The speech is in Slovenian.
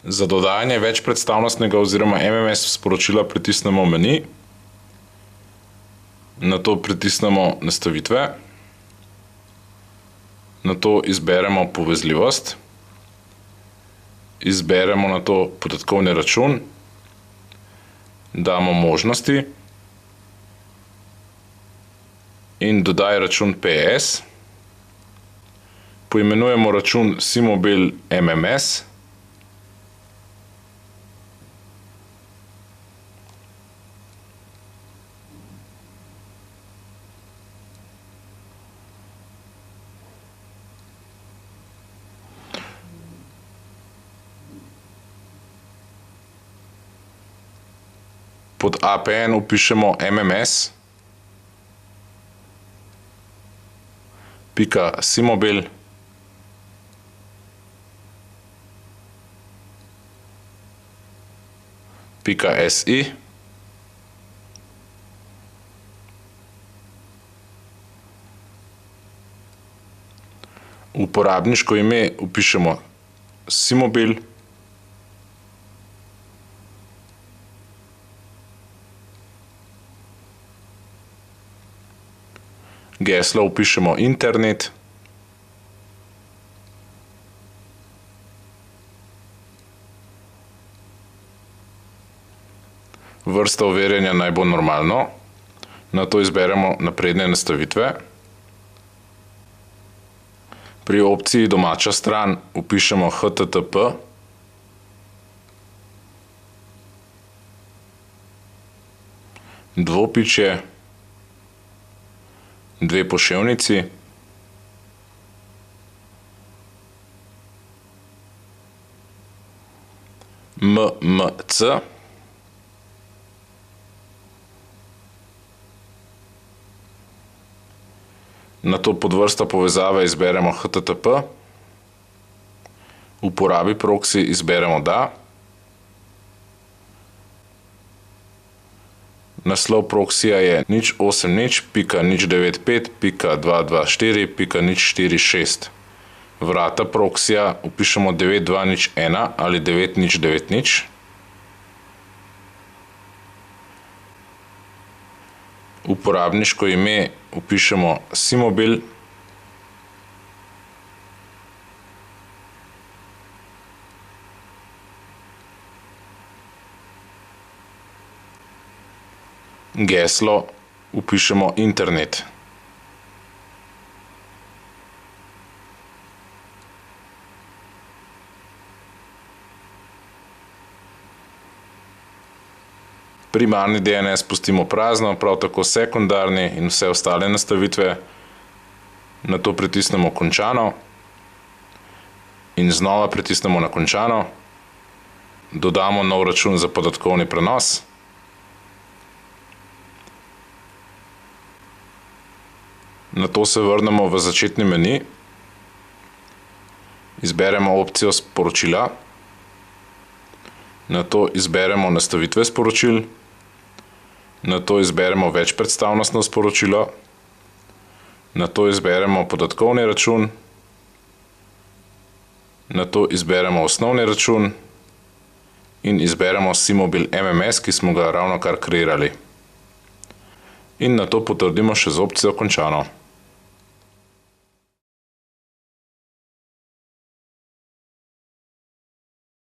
Za dodajanje večpredstavnostnega oziroma MMS sporočila pritisnemo meni, nato pritisnemo nastavitve, nato izberemo povezljivost, izberemo nato podatkovni račun, damo možnosti in dodaj račun PS, poimenujemo račun SIMOBIL MMS, pod APN vpišemo mms.simobil.si. Uporabniško ime vpišemo SIMOBIL. Geslo vpišemo internet. Vrsta overjanja naj bo normalno. Nato izberemo napredne nastavitve. Pri opciji domača stran vpišemo HTTP. Dvopičje, dve poševnici, MMC, nato podvrsta povezave izberemo HTTP, uporabi proxy izberemo da, naslov proxyja je 080.095.224.046. Vrata proxyja vpišemo 9201 ali 9090. Uporabniško ime vpišemo SIMOBIL. Geslo vpišemo internet. Primarni DNS pustimo prazno, prav tako sekundarni in vse ostale nastavitve. Nato pritisnemo končano in znova pritisnemo na končano. Dodamo nov račun za podatkovni prenos. Nato se vrnemo v začetni meni, izberemo opcijo sporočila, nato izberemo nastavitve sporočil, nato izberemo večpredstavnostno sporočilo, nato izberemo podatkovni račun, nato izberemo osnovni račun in izberemo SIMOBIL MMS, ki smo ga ravnokar kreirali. In nato potrdimo še z opcijo končano.